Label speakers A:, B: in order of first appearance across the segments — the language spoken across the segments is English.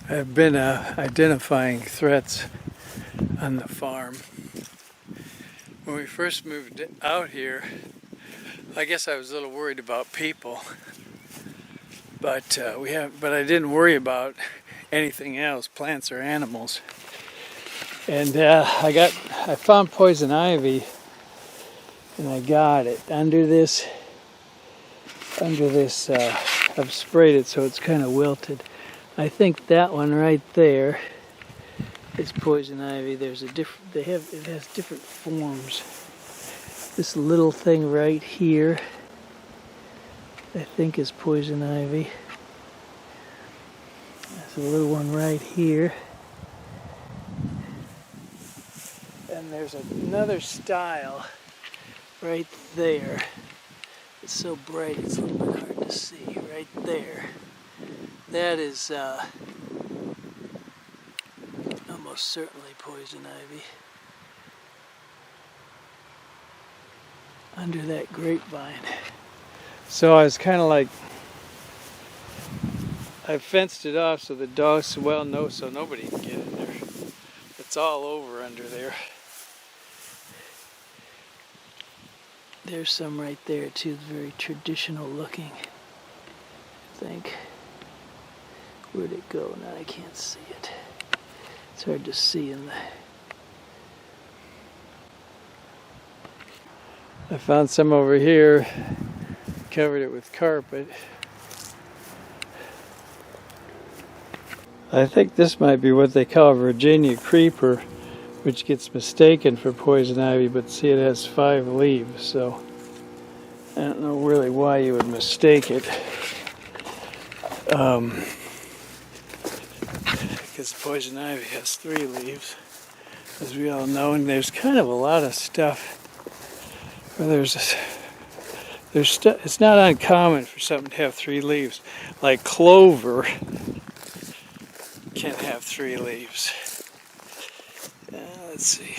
A: I've been identifying threats on the farm. When we first moved out here, I guess I was a little worried about people, but I didn't worry about anything else, plants or animals. And I found poison ivy, and I got it under this. I've sprayed it so it's kind of wilted. I think that one right there is poison ivy. It has different forms. This little thing right here, I think, is poison ivy. There's a little one right here. And there's another style right there. It's so bright it's a little bit hard to see. Right there. That is almost certainly poison ivy. Under that grapevine. So I was kind of like, I fenced it off so the dogs so nobody can get in there. It's all over under there. There's some right there too, very traditional looking, I think. Where'd it go? Now I can't see it. It's hard to see in the... I found some over here, covered it with carpet. I think this might be what they call Virginia creeper, which gets mistaken for poison ivy, but see, it has 5 leaves, so I don't know really why you would mistake it. Because poison ivy has 3 leaves, as we all know, and there's kind of a lot of stuff where it's not uncommon for something to have 3 leaves, like clover can have 3 leaves. Let's see.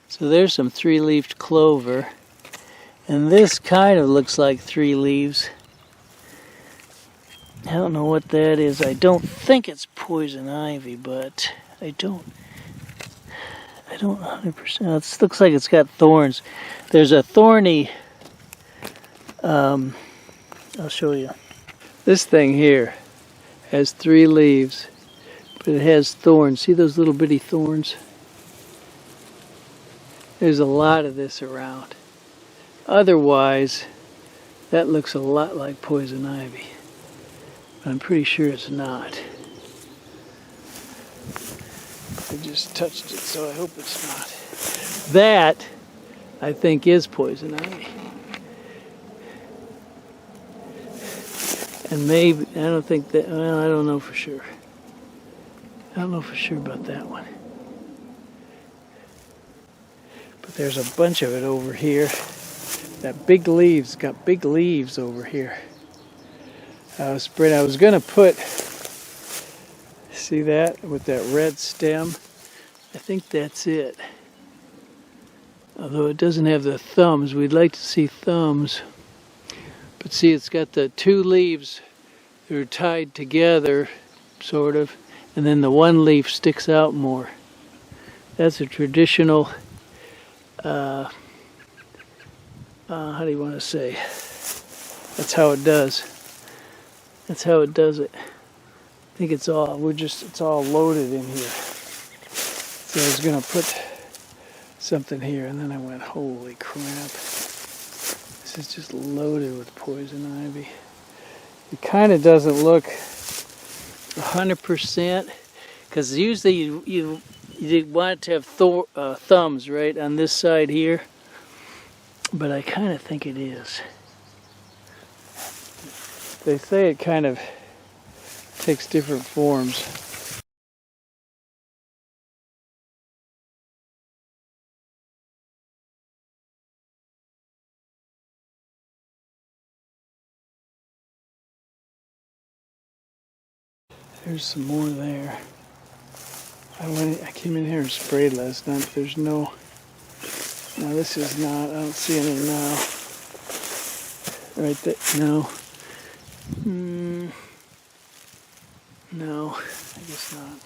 A: So there's some 3-leaved clover, and this kind of looks like 3 leaves. I don't know what that is. I don't think it's poison ivy, but I don't 100%. It looks like it's got thorns. There's a thorny, I'll show you. This thing here has 3 leaves, but it has thorns. See those little bitty thorns? There's a lot of this around. Otherwise, that looks a lot like poison ivy. But I'm pretty sure it's not. I just touched it, so I hope it's not. That, I think, is poison ivy. And maybe, I don't think that, well, I don't know for sure. I don't know for sure about that one. But there's a bunch of it over here. That big leaves, got big leaves over here. I was gonna put, see that with that red stem? I think that's it. Although it doesn't have the thumbs, we'd like to see thumbs. But see, it's got the 2 leaves that are tied together, sort of, and then the 1 leaf sticks out more. That's a traditional, how do you want to say? That's how it does. That's how it does it. I think it's all loaded in here. So I was gonna put something here, and then I went, holy crap. This is just loaded with poison ivy. It kind of doesn't look 100%, because usually you want it to have thumbs right on this side here, but I kind of think it is. They say it kind of takes different forms. There's some more there. I came in here and sprayed last night, but there's no, this is not, I don't see any now. Right there, no. No, I guess not.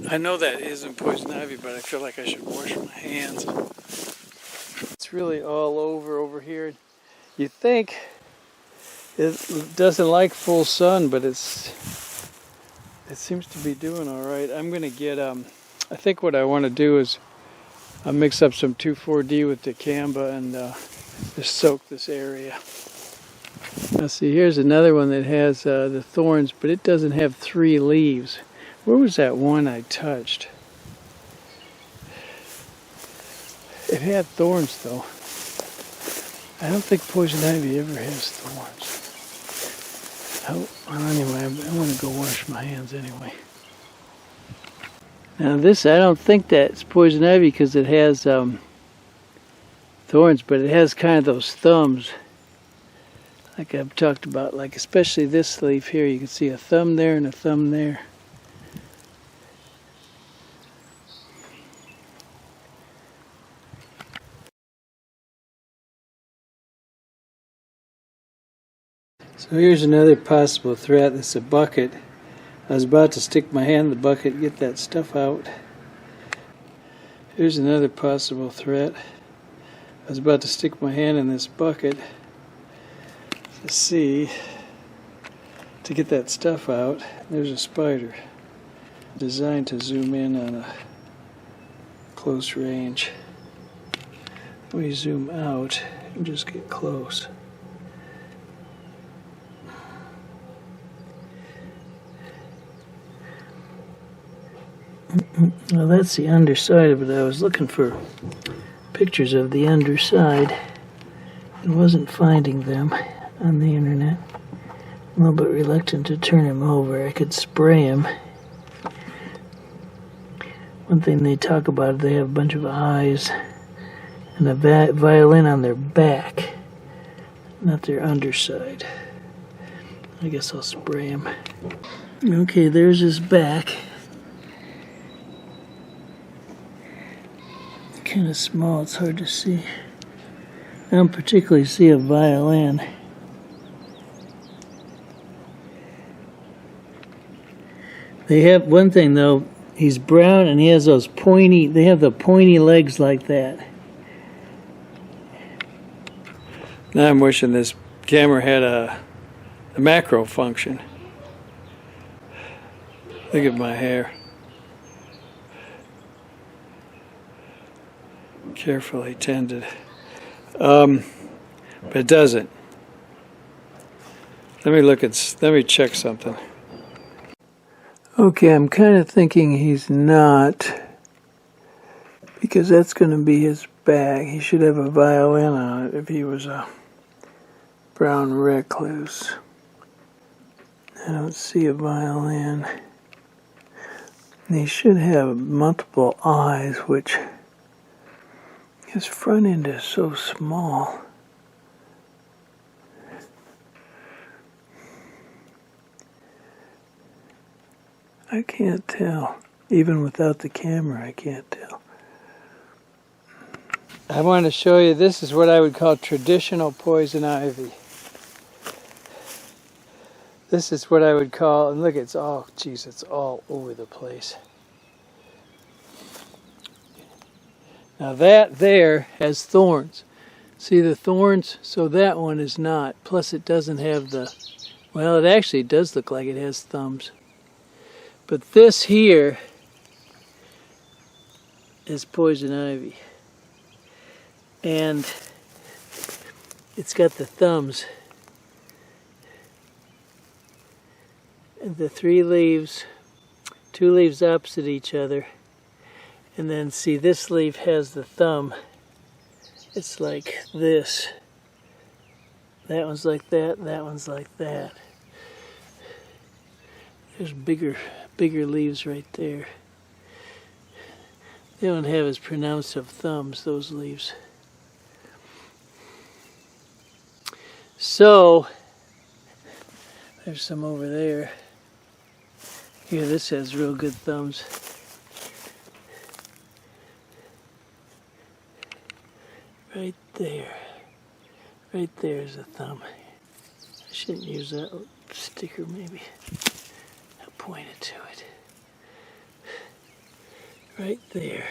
A: I know that isn't poison ivy, but I feel like I should wash my hands. It's really all over here. You think it doesn't like full sun, but it seems to be doing all right. I'm gonna get I think what I want to do is mix up some 2,4-D with dicamba and just soak this area. Now see, here's another one that has the thorns, but it doesn't have 3 leaves. Where was that one I touched? It had thorns though. I don't think poison ivy ever has thorns. Oh, well, anyway, I'm going to go wash my hands anyway. Now this, I don't think that's poison ivy because it has thorns, but it has kind of those thumbs. Like I've talked about, like especially this leaf here, you can see a thumb there and a thumb there. So here's another possible threat. This is a bucket. I was about to stick my hand in the bucket and get that stuff out. Here's another possible threat. I was about to stick my hand in this bucket to get that stuff out. There's a spider designed to zoom in on a close range. We zoom out and just get close. Well, that's the underside of it. I was looking for pictures of the underside and wasn't finding them on the internet. A little bit reluctant to turn him over. I could spray him. One thing they talk about, they have a bunch of eyes and a violin on their back, not their underside. I guess I'll spray him. Okay, there's his back. Kind of small, it's hard to see. I don't particularly see a violin. They have one thing though, he's brown and he has those pointy, they have the pointy legs like that. Now I'm wishing this camera had a macro function. Look at my hair. Carefully tended. But it doesn't. Let me check something. Okay, I'm kind of thinking he's not, because that's going to be his bag. He should have a violin on it if he was a brown recluse. I don't see a violin. And he should have multiple eyes, which his front end is so small. I can't tell. Even without the camera, I can't tell. I want to show you, this is what I would call traditional poison ivy. This is what I would call, and look, it's all over the place. Now that there has thorns. See the thorns? So that one is not. Plus it doesn't have the, well, it actually does look like it has thumbs. But this here is poison ivy. And it's got the thumbs. And the 3 leaves, 2 leaves opposite each other. And then see, this leaf has the thumb. It's like this. That one's like that, that one's like that. There's bigger leaves right there. They don't have as pronounced of thumbs, those leaves. So, there's some over there. Here, this has real good thumbs. Right there. Right there is a thumb. I shouldn't use that sticker maybe. I'll point it to it. Right there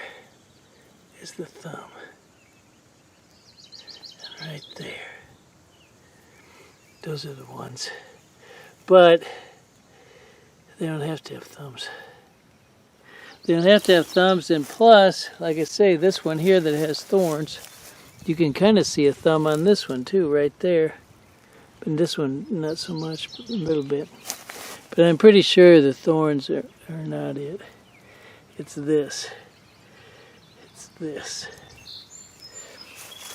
A: is the thumb. And right there. Those are the ones. But they don't have to have thumbs. They don't have to have thumbs, and plus, like I say, this one here that has thorns, you can kind of see a thumb on this one too, right there. But this one, not so much, but a little bit. But I'm pretty sure the thorns are not it. It's this. It's this.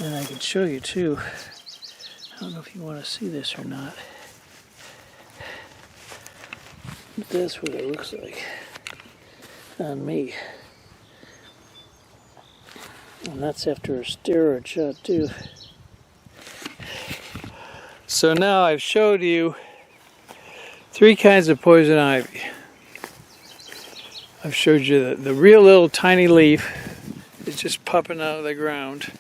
A: And I can show you too. I don't know if you want to see this or not. But that's what it looks like on me. And that's after a steroid shot too. So now I've showed you 3 kinds of poison ivy. I've showed you the real little tiny leaf. It's just popping out of the ground.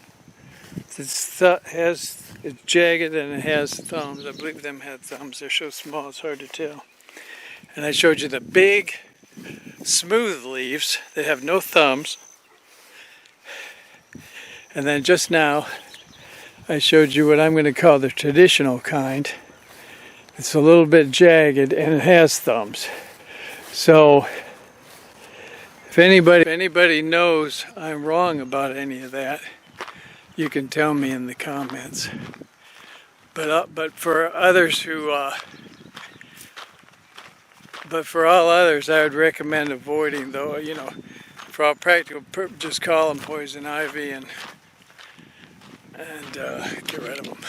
A: It's jagged and it has thumbs. I believe them had thumbs. They're so small it's hard to tell. And I showed you the big, smooth leaves that have no thumbs. And then just now, I showed you what I'm going to call the traditional kind. It's a little bit jagged and it has thumbs. So, if anybody knows I'm wrong about any of that, you can tell me in the comments. But for others who, but for all others, I would recommend avoiding, though, you know, for all practical purposes, just call them poison ivy and get rid of them.